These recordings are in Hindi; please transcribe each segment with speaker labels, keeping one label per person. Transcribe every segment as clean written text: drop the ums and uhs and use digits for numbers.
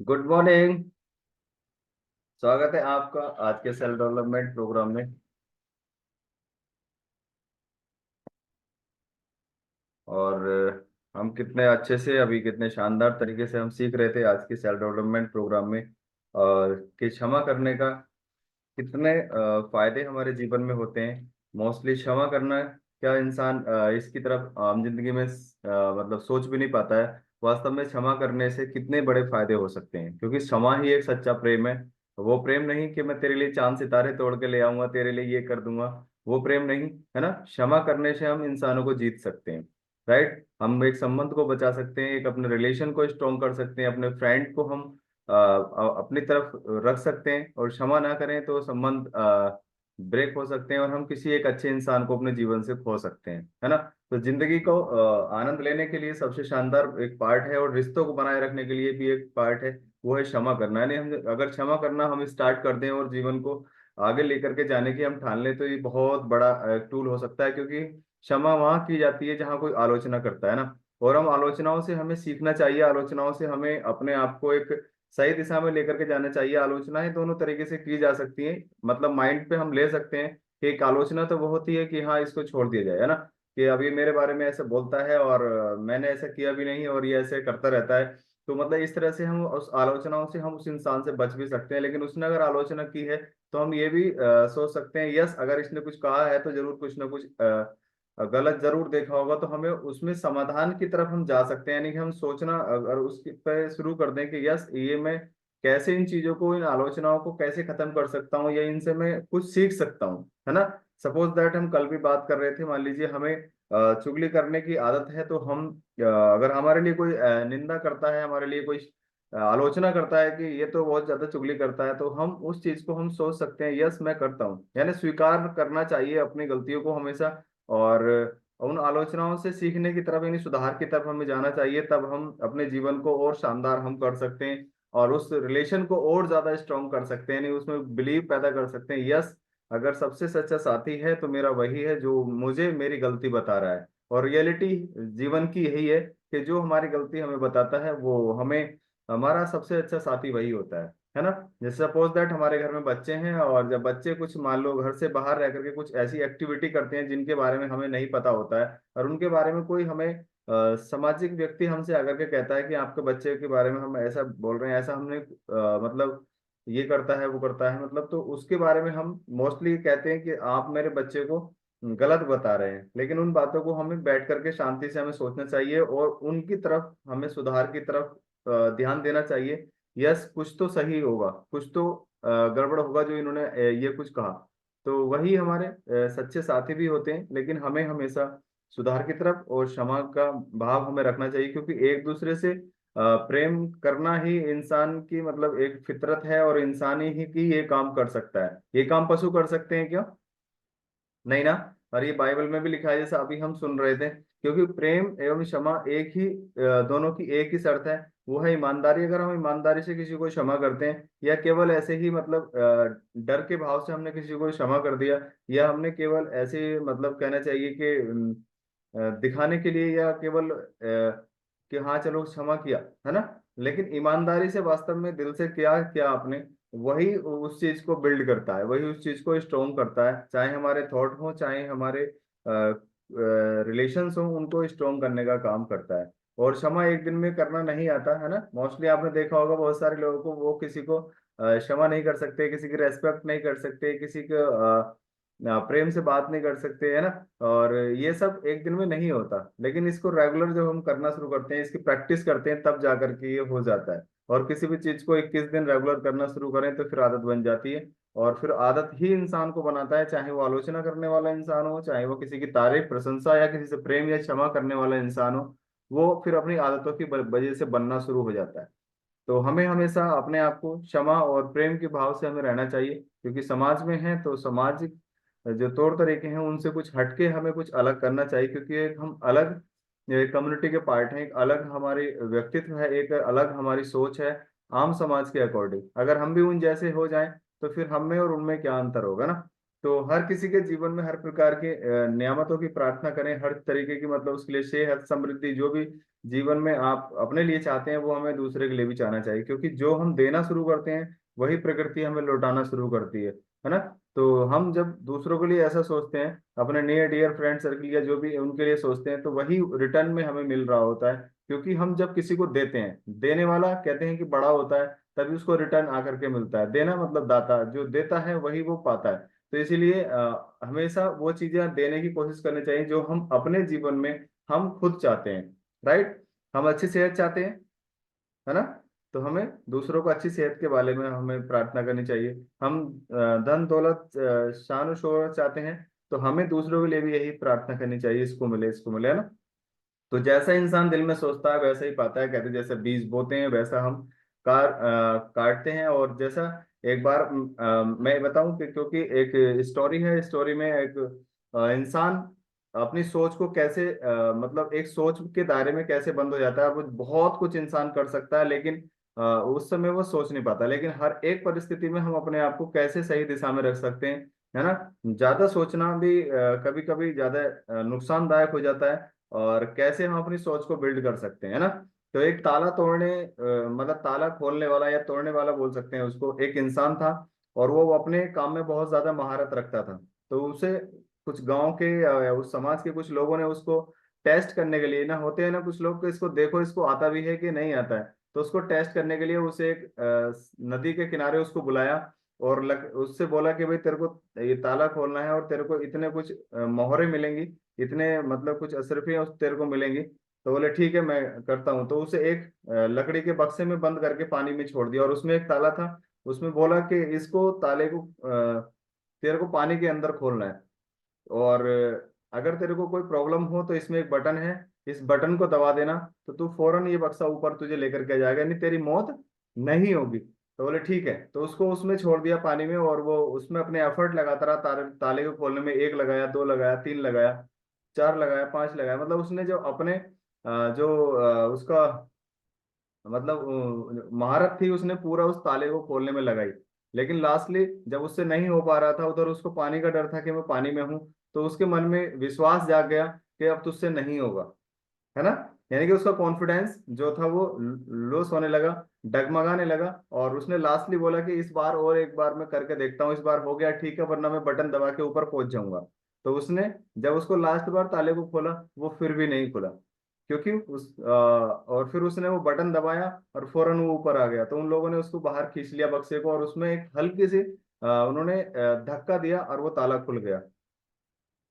Speaker 1: Good morning. स्वागत है आपका आज के सेल्फ डेवलपमेंट प्रोग्राम में। और हम कितने अच्छे से अभी कितने शानदार तरीके से हम सीख रहे थे आज के सेल्फ डेवलपमेंट प्रोग्राम में। और कि क्षमा करने का कितने फायदे हमारे जीवन में होते हैं। मोस्टली क्षमा करना क्या इंसान इसकी तरफ आम जिंदगी में मतलब सोच भी नहीं पाता है। वास्तव में क्षमा करने से कितने बड़े फायदे हो सकते हैं, क्योंकि क्षमा ही एक सच्चा प्रेम है। वो प्रेम नहीं कि मैं तेरे लिए चांद सितारे तोड़ के ले आऊंगा, तेरे लिए ये कर दूंगा। वो प्रेम नहीं है ना। क्षमा करने से हम इंसानों को जीत सकते हैं। राइट, हम एक संबंध को बचा सकते हैं, एक अपने रिलेशन को स्ट्रॉन्ग कर सकते हैं, अपने फ्रेंड को हम अपनी तरफ रख सकते हैं। और क्षमा ना करें तो संबंध ब्रेक हो सकते हैं और हम किसी एक अच्छे इंसान को अपने जीवन से खो सकते हैं, है ना। तो जिंदगी को आनंद लेने के लिए सबसे शानदार एक पार्ट है, और रिश्तों को बनाए रखने के लिए भी एक पार्ट है, वो है क्षमा करना। यानी हम अगर क्षमा करना हम स्टार्ट कर दें और जीवन को आगे लेकर के जाने की हम ठान लें, तो ये बहुत बड़ा टूल हो सकता है। क्योंकि क्षमा वहां की जाती है जहां कोई आलोचना करता है ना। और हम आलोचनाओं से हमें सीखना चाहिए, आलोचनाओं से हमें अपने आप को एक सही दिशा में लेकर के जाना चाहिए। आलोचनाएं दोनों तरीके से की जा सकती हैं, मतलब माइंड पे हम ले सकते हैं कि एक आलोचना तो वो होती है कि हाँ इसको छोड़ दिया जाए, है ना। कि अब ये मेरे बारे में ऐसे बोलता है और मैंने ऐसा किया भी नहीं और ये ऐसे करता रहता है। तो मतलब इस तरह से हम उस आलोचनाओं से हम उस इंसान से बच भी सकते हैं। लेकिन उसने अगर आलोचना की है तो हम ये भी सोच सकते हैं, यस अगर इसने कुछ कहा है तो जरूर कुछ ना कुछ गलत जरूर देखा होगा। तो हमें उसमें समाधान की तरफ हम जा सकते हैं। यानी कि हम सोचना अगर उसके पे शुरू कर दें कि यस ये मैं कैसे इन चीजों को, इन आलोचनाओं को कैसे खत्म कर सकता हूँ, या इनसे मैं कुछ सीख सकता हूँ, है ना। सपोज दैट हम कल भी बात कर रहे थे, मान लीजिए हमें चुगली करने की आदत है। तो हम अगर हमारे लिए कोई निंदा करता है, हमारे लिए कोई आलोचना करता है कि ये तो बहुत ज्यादा चुगली करता है, तो हम उस चीज को हम सोच सकते हैं यस मैं करता हूँ। यानी स्वीकार करना चाहिए अपनी गलतियों को हमेशा। और उन आलोचनाओं से सीखने की तरफ यानी सुधार की तरफ हमें जाना चाहिए। तब हम अपने जीवन को और शानदार हम कर सकते हैं, और उस रिलेशन को और ज्यादा स्ट्रॉन्ग कर सकते हैं, यानी उसमें बिलीव पैदा कर सकते हैं। यस अगर सबसे सच्चा साथी है तो मेरा वही है जो मुझे मेरी गलती बता रहा है। और रियलिटी जीवन की यही है कि जो हमारी गलती हमें बताता है वो हमें, हमारा सबसे अच्छा साथी वही होता है ना। जैसे सपोज दैट हमारे घर में बच्चे हैं, और जब बच्चे कुछ मान लो घर से बाहर रह करके कुछ ऐसी एक्टिविटी करते हैं जिनके बारे में हमें नहीं पता होता है, और उनके बारे में कोई हमें सामाजिक व्यक्ति हमसे आकर के कहता है कि आपके बच्चे के बारे में हम ऐसा बोल रहे हैं, ऐसा हमने मतलब ये करता है वो करता है, मतलब तो उसके बारे में हम मोस्टली कहते हैं कि आप मेरे बच्चे को गलत बता रहे हैं। लेकिन उन बातों को हमें बैठ करके शांति से हमें सोचना चाहिए, और उनकी तरफ हमें सुधार की तरफ ध्यान देना चाहिए। यस कुछ तो सही होगा, कुछ तो गड़बड़ होगा जो इन्होंने ये कुछ कहा। तो वही हमारे सच्चे साथी भी होते हैं। लेकिन हमें हमेशा सुधार की तरफ और क्षमा का भाव हमें रखना चाहिए, क्योंकि एक दूसरे से प्रेम करना ही इंसान की मतलब एक फितरत है, और इंसान ही ये काम कर सकता है। ये काम पशु कर सकते हैं क्या? नहीं ना। और ये बाइबल में भी लिखा है जैसा अभी हम सुन रहे थे। क्योंकि प्रेम एवं क्षमा एक ही दोनों की एक ही शर्त है, वो है ईमानदारी। अगर हम ईमानदारी से किसी को क्षमा करते हैं, या केवल ऐसे ही मतलब डर के भाव से हमने किसी को क्षमा कर दिया, या हमने केवल ऐसे मतलब कहना चाहिए कि दिखाने के लिए, या केवल कि हाँ चलो क्षमा किया, है ना। लेकिन ईमानदारी से वास्तव में दिल से क्या किया आपने, वही उस चीज को बिल्ड करता है, वही उस चीज को स्ट्रोंग करता है। चाहे हमारे थॉट हो, चाहे हमारे रिलेशंस हो, उनको स्ट्रोंग करने का काम करता है। और क्षमा एक दिन में करना नहीं आता, है ना। मोस्टली आपने देखा होगा बहुत सारे लोगों को, वो किसी को क्षमा नहीं कर सकते, किसी की रेस्पेक्ट नहीं कर सकते, किसी को प्रेम से बात नहीं कर सकते, है ना। और ये सब एक दिन में नहीं होता। लेकिन इसको रेगुलर जब हम करना शुरू करते हैं, इसकी प्रैक्टिस करते हैं, तब जाकर के ये हो जाता है। और किसी भी चीज को 21 दिन रेगुलर करना शुरू करें तो फिर आदत बन जाती है। और फिर आदत ही इंसान को बनाता है, चाहे वो आलोचना करने वाला इंसान हो, चाहे वो किसी की तारीफ प्रशंसा या किसी से प्रेम या क्षमा करने वाला इंसान हो, वो फिर अपनी आदतों की वजह से बनना शुरू हो जाता है। तो हमें हमेशा अपने आप को क्षमा और प्रेम के भाव से हमें रहना चाहिए, क्योंकि समाज में है तो सामाजिक जो तौर तरीके हैं उनसे कुछ हटके हमें कुछ अलग करना चाहिए। क्योंकि एक हम अलग कम्युनिटी के पार्ट हैं, एक अलग हमारी व्यक्तित्व है, एक अलग हमारी सोच है आम समाज के अकॉर्डिंग। अगर हम भी उन जैसे हो जाएं तो फिर हम में और उनमें क्या अंतर होगा ना। तो हर किसी के जीवन में हर प्रकार के नियामतों की प्रार्थना करें, हर तरीके की, मतलब उसके लिए सेहत, समृद्धि, जो भी जीवन में आप अपने लिए चाहते हैं वो हमें दूसरे के लिए भी चाहना चाहिए, क्योंकि जो हम देना शुरू करते हैं वही प्रकृति हमें लौटाना शुरू करती है ना। तो हम जब दूसरों के लिए ऐसा सोचते हैं, अपने नियर डियर फ्रेंड सर्कल या जो भी उनके लिए सोचते हैं, तो वही रिटर्न में हमें मिल रहा होता है। क्योंकि हम जब किसी को देते हैं, देने वाला कहते हैं कि बड़ा होता है, तभी उसको रिटर्न आकर के मिलता है। देना मतलब दाता, जो देता है वही वो पाता है। तो इसीलिए हमेशा वो चीजें देने की कोशिश करनी चाहिए जो हम अपने जीवन में हम खुद चाहते हैं। राइट। हम अच्छी सेहत चाहते हैं, है ना। तो हमें दूसरों को अच्छी सेहत के बारे में हमें प्रार्थना करनी चाहिए। हम धन दौलत शान और शोहरत चाहते हैं, तो हमें दूसरों के लिए भी यही प्रार्थना करनी चाहिए, इसको मिले, इसको मिले, है ना। तो जैसा इंसान दिल में सोचता है वैसा ही पाता है, कहते हैं जैसे बीज बोते हैं वैसा हम काटते हैं। और जैसा एक बार मैं बताऊं कि, क्योंकि एक स्टोरी है, स्टोरी में एक इंसान अपनी सोच को कैसे मतलब एक सोच के दायरे में कैसे बंद हो जाता है। वो बहुत कुछ इंसान कर सकता है, लेकिन उस समय वो सोच नहीं पाता। लेकिन हर एक परिस्थिति में हम अपने आप को कैसे सही दिशा में रख सकते हैं, है ना। ज्यादा सोचना भी कभी कभी ज्यादा नुकसानदायक हो जाता है। और कैसे हम अपनी सोच को बिल्ड कर सकते हैं, है ना। तो एक ताला तोड़ने मतलब ताला खोलने वाला या तोड़ने वाला बोल सकते हैं उसको, एक इंसान था। और वो अपने काम में बहुत ज्यादा महारत रखता था। तो उसे कुछ गांव के या उस समाज के कुछ लोगों ने उसको टेस्ट करने के लिए, ना होते हैं ना कुछ लोग, को इसको देखो इसको आता भी है कि नहीं आता है। तो उसको टेस्ट करने के लिए उसे एक नदी के किनारे उसको बुलाया। और उससे बोला कि भाई तेरे को ये ताला खोलना है और तेरे को इतने कुछ मोहरे मिलेंगी, इतने मतलब कुछ अशरफियां उस तेरे को मिलेंगी। तो बोले ठीक है मैं करता हूँ। तो उसे एक लकड़ी के बक्से में बंद करके पानी में छोड़ दिया, और उसमें एक ताला था। उसमें बोला कि इसको ताले को तेरे को पानी के अंदर खोलना है। और अगर तेरे को कोई प्रॉब्लम हो तो इसमें एक बटन है, इस बटन को दबा देना, तो तू फौरन ये बक्सा ऊपर तुझे लेकर के जाएगा, नहीं तेरी मौत नहीं होगी। तो बोले ठीक है। तो उसको उसमें छोड़ दिया पानी में, और वो उसमें अपने एफर्ट लगाता रहा ताले को खोलने में। एक लगाया, दो लगाया, तीन लगाया, चार लगाया, पांच लगाया, मतलब उसने जो अपने जो उसका मतलब महारत थी उसने पूरा उस ताले को खोलने में लगाई। लेकिन लास्टली जब उससे नहीं हो पा रहा था, उधर उसको पानी का डर था कि मैं पानी में हूं, तो उसके मन में विश्वास जाग गया कि अब तुझसे नहीं होगा, है ना। यानी कि उसका कॉन्फिडेंस जो था वो लॉस होने लगा, डगमगाने लगा। और उसने लास्टली बोला कि इस बार और एक बार मैं करके देखता हूँ, इस बार हो गया ठीक है, वरना मैं बटन दबा के ऊपर पहुंच जाऊंगा। तो उसने जब उसको लास्ट बार ताले को खोला, वो फिर भी नहीं खुला। क्योंकि और फिर उसने वो बटन दबाया और फौरन वो ऊपर आ गया। तो उन लोगों ने उसको बाहर खींच लिया बक्से को, और उसमें एक हल्की सी उन्होंने धक्का दिया और वो ताला खुल गया।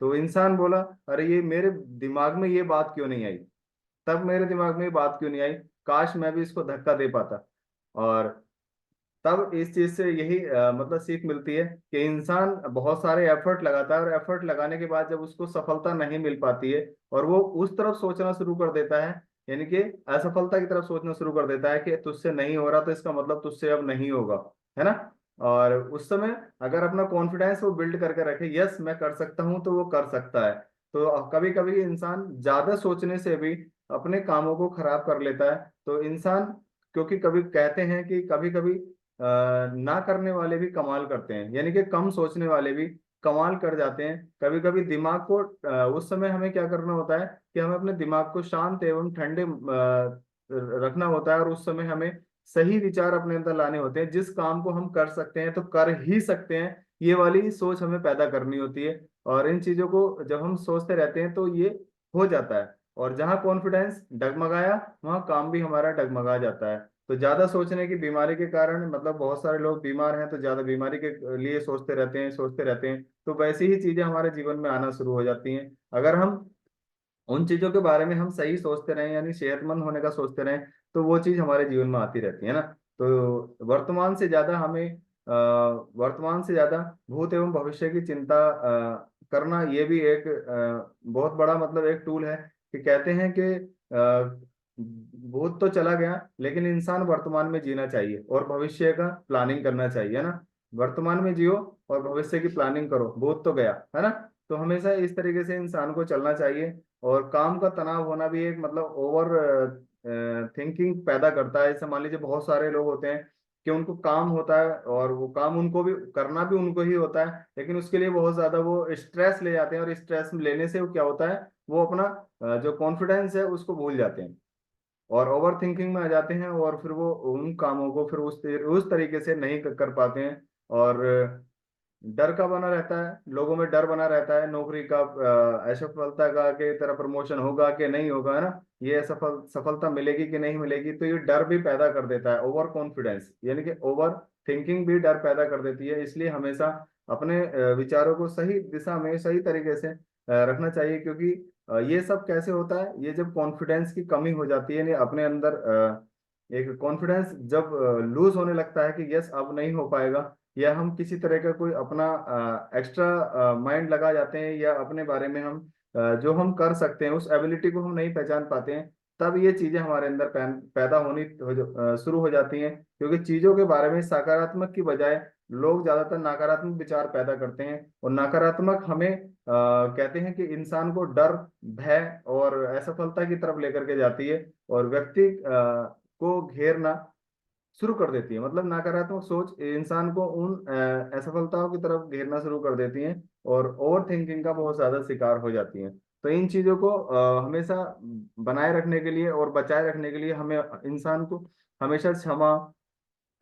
Speaker 1: तो इंसान बोला अरे ये मेरे दिमाग में ये बात क्यों नहीं आई, तब मेरे दिमाग में ये बात क्यों नहीं आई, काश मैं भी इसको धक्का दे पाता। और तब इस चीज से यही मतलब सीख मिलती है कि इंसान बहुत सारे एफर्ट लगाता है, और एफर्ट लगाने के बाद जब उसको सफलता नहीं मिल पाती है, और वो उस तरफ सोचना शुरू कर देता है, यानी कि असफलता की तरफ सोचना शुरू कर देता है कि तुझसे नहीं हो रहा तो इसका मतलब तुझसे अब नहीं होगा, है ना। और उस समय अगर अपना कॉन्फिडेंस वो बिल्ड करके रखे, यस मैं कर सकता हूँ, तो वो कर सकता है। तो कभी कभी इंसान ज्यादा सोचने से भी अपने कामों को खराब कर लेता है। तो इंसान, क्योंकि कभी कहते हैं कि कभी कभी ना करने वाले भी कमाल करते हैं, यानी कि कम सोचने वाले भी कमाल कर जाते हैं। कभी कभी दिमाग को उस समय हमें क्या करना होता है कि हमें अपने दिमाग को शांत एवं ठंडे रखना होता है, और उस समय हमें सही विचार अपने अंदर लाने होते हैं। जिस काम को हम कर सकते हैं तो कर ही सकते हैं, ये वाली सोच हमें पैदा करनी होती है। और इन चीजों को जब हम सोचते रहते हैं तो ये हो जाता है। और जहाँ कॉन्फिडेंस डगमगाया, वहाँ काम भी हमारा डगमगा जाता है। तो ज्यादा सोचने की बीमारी के कारण, मतलब बहुत सारे लोग बीमार हैं तो ज्यादा बीमारी के लिए सोचते रहते हैं, सोचते रहते हैं, तो वैसी ही चीजें हमारे जीवन में आना शुरू हो जाती हैं। अगर हम उन चीजों के बारे में हम सही सोचते रहें, यानी सेहतमंद होने का सोचते रहें, तो वो चीज हमारे जीवन में आती रहती है ना। तो वर्तमान से ज्यादा भूत एवं भविष्य की चिंता करना, ये भी एक बहुत बड़ा मतलब एक टूल है। कि कहते हैं कि भूत तो चला गया, लेकिन इंसान वर्तमान में जीना चाहिए और भविष्य का प्लानिंग करना चाहिए, है ना। वर्तमान में जियो और भविष्य की प्लानिंग करो, भूत तो गया, है ना। तो हमेशा इस तरीके से इंसान को चलना चाहिए। और काम का तनाव होना भी एक मतलब ओवर थिंकिंग पैदा करता है। जैसे मान लीजिए बहुत सारे लोग होते हैं कि उनको काम होता है और वो काम उनको भी करना भी उनको ही होता है, लेकिन उसके लिए बहुत ज्यादा वो स्ट्रेस ले जाते हैं, और स्ट्रेस लेने से वो क्या होता है, वो अपना जो कॉन्फिडेंस है उसको भूल जाते हैं और ओवर थिंकिंग में आ जाते हैं, और फिर वो उन कामों को फिर उस तरीके से नहीं कर पाते हैं। और डर का बना रहता है, लोगों में डर बना रहता है नौकरी का, असफलता का, कि तेरा प्रमोशन होगा कि नहीं होगा, है ना, ये सफलता मिलेगी कि नहीं मिलेगी, तो ये डर भी पैदा कर देता है। ओवर कॉन्फिडेंस यानी कि ओवर थिंकिंग भी डर पैदा कर देती है। इसलिए हमेशा अपने विचारों को सही दिशा में सही तरीके से रखना चाहिए, क्योंकि ये सब कैसे होता है, ये जब कॉन्फिडेंस की कमी हो जाती है, यानी अपने अंदर एक कॉन्फिडेंस जब लूज होने लगता है कि यस अब नहीं हो पाएगा, या हम किसी तरह का कोई अपना एक्स्ट्रा माइंड लगा जाते हैं, या अपने बारे में हम जो हम कर सकते हैं उस एबिलिटी को हम नहीं पहचान पाते हैं, तब ये चीजें हमारे अंदर पैदा होनी शुरू हो जाती हैं। क्योंकि चीजों के बारे में सकारात्मक की बजाय लोग ज्यादातर नकारात्मक विचार पैदा करते हैं, और नकारात्मक हमें कहते हैं कि इंसान को डर, भय और असफलता की तरफ लेकर के जाती है, और व्यक्ति को घेरना शुरू कर देती है। मतलब नकारात्मक सोच इंसान को उन असफलताओं की तरफ घेरना शुरू कर देती हैं, और ओवर थिंकिंग का बहुत ज्यादा शिकार हो जाती हैं। तो इन चीजों को हमेशा बनाए रखने के लिए और बचाए रखने के लिए हमें इंसान को हमेशा क्षमा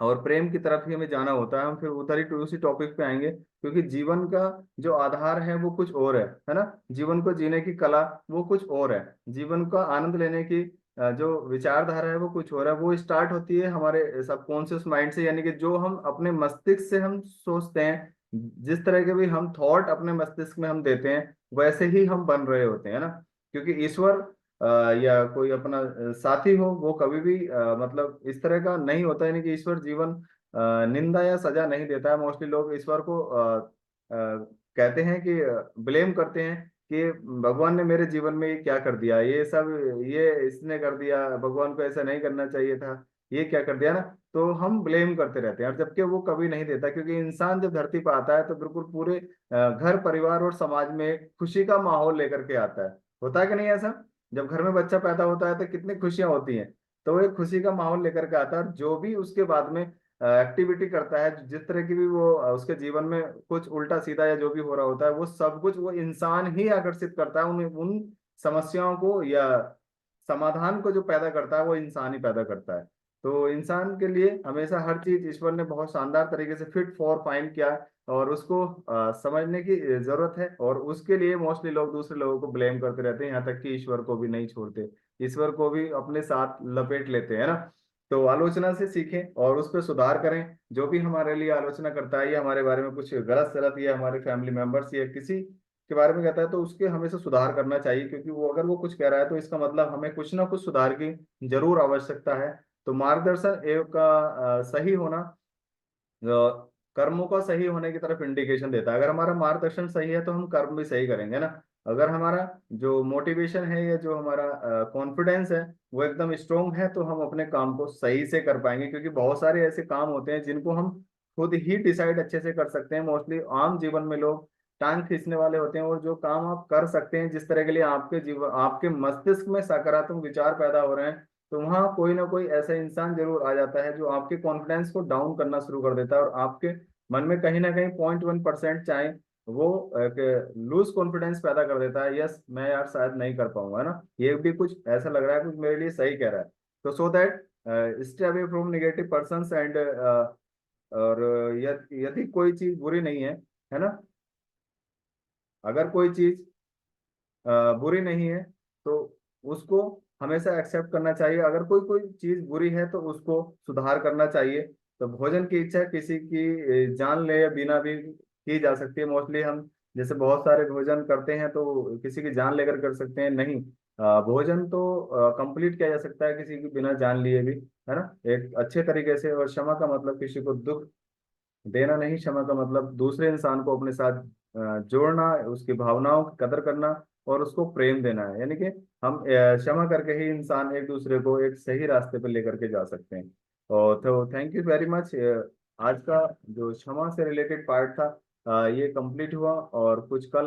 Speaker 1: और प्रेम की तरफ ही हमें जाना होता है। हम फिर उधर ही उसी टॉपिक पे आएंगे, क्योंकि जीवन का जो आधार है वो कुछ और है ना। जीवन को जीने की कला वो कुछ और है, जीवन का आनंद लेने की जो विचारधारा है वो कुछ और है। वो स्टार्ट होती है हमारे सबकॉन्शियस माइंड से, यानी कि जो हम अपने मस्तिष्क से हम सोचते हैं, जिस तरह के भी हम थॉट अपने मस्तिष्क में हम देते हैं, वैसे ही हम बन रहे होते हैं ना। क्योंकि ईश्वर या कोई अपना साथी हो, वो कभी भी मतलब इस तरह का नहीं होता है, यानी कि ईश्वर जीवन निंदा या सजा नहीं देता है। मोस्टली लोग ईश्वर को कहते हैं कि ब्लेम करते हैं कि भगवान ने मेरे जीवन में ये क्या कर दिया, ये सब ये इसने कर दिया, भगवान को ऐसा नहीं करना चाहिए था, ये क्या कर दिया ना। तो हम ब्लेम करते रहते हैं, और जबकि वो कभी नहीं देता, क्योंकि इंसान जब धरती पर आता है तो बिल्कुल पूरे घर परिवार और समाज में खुशी का माहौल लेकर के आता है। होता है कि नहीं ऐसा? जब घर में बच्चा पैदा होता है तो कितनी खुशियां होती हैं। तो वो एक खुशी का माहौल लेकर के आता है, और जो भी उसके बाद में एक्टिविटी करता है, जिस तरह की भी वो उसके जीवन में कुछ उल्टा सीधा या जो भी हो रहा होता है, वो सब कुछ वो इंसान ही आकर्षित करता है। उन उन समस्याओं को या समाधान को जो पैदा करता है वो इंसान ही पैदा करता है। तो इंसान के लिए हमेशा हर चीज ईश्वर ने बहुत शानदार तरीके से फिट फॉर फाइंड किया है, और उसको समझने की जरूरत है। और उसके लिए मोस्टली लोग दूसरे लोगों को ब्लेम करते रहते हैं, यहाँ तक कि ईश्वर को भी नहीं छोड़ते, ईश्वर को भी अपने साथ लपेट लेते हैं ना। तो आलोचना से सीखें और उस पर सुधार करें। जो भी हमारे लिए आलोचना करता है या हमारे बारे में कुछ गलत सलत, या हमारे फैमिली मेंबर्स या किसी के बारे में कहता है, तो उसके हमेशा सुधार करना चाहिए, क्योंकि वो अगर वो कुछ कह रहा है तो इसका मतलब हमें कुछ ना कुछ सुधार की जरूर आवश्यकता है। तो मार्गदर्शन एवं का सही होना कर्मों का सही होने की तरफ इंडिकेशन देता है। अगर हमारा मार्गदर्शन सही है तो हम कर्म भी सही करेंगे ना। अगर हमारा जो मोटिवेशन है या जो हमारा कॉन्फिडेंस है वो एकदम स्ट्रोंग है, तो हम अपने काम को सही से कर पाएंगे। क्योंकि बहुत सारे ऐसे काम होते हैं जिनको हम खुद ही डिसाइड अच्छे से कर सकते हैं। मोस्टली आम जीवन में लोग टांग खींचने वाले होते हैं, और जो काम आप कर सकते हैं जिस तरह के लिए आपके जीवन आपके मस्तिष्क में सकारात्मक विचार पैदा हो रहे हैं, तो वहाँ कोई ना कोई ऐसा इंसान जरूर आ जाता है जो आपके कॉन्फिडेंस को डाउन करना शुरू कर देता है, और आपके मन में कहीं ना कहीं 0.1% चाहे वो लूज कॉन्फिडेंस पैदा कर देता है। यस मैं यार शायद नहीं कर पाऊंगा, है ना, ये भी कुछ ऐसा लग रहा है, कुछ मेरे लिए सही कह रहा है। तो so that stay away from negative person and, और यदि कोई चीज बुरी नहीं है ना, अगर कोई चीज बुरी नहीं है तो उसको हमेशा एक्सेप्ट करना चाहिए। अगर कोई कोई चीज बुरी है तो उसको सुधार करना चाहिए। तो भोजन की इच्छा किसी की जान ले या बिना भी की जा सकती है। मोस्टली हम जैसे बहुत सारे भोजन करते हैं तो किसी की जान लेकर कर सकते हैं, नहीं, भोजन तो कंप्लीट किया जा सकता है किसी की बिना जान लिए भी, है ना, एक अच्छे तरीके से। और क्षमा का मतलब किसी को दुख देना नहीं, क्षमा का मतलब दूसरे इंसान को अपने साथ जोड़ना, उसकी भावनाओं की कदर करना और उसको प्रेम देना है। यानी कि हम क्षमा करके ही इंसान एक दूसरे को एक सही रास्ते पर लेकर के जा सकते हैं। और तो थैंक यू वेरी मच। आज का जो क्षमा से रिलेटेड पार्ट था ये कंप्लीट हुआ, और कुछ कल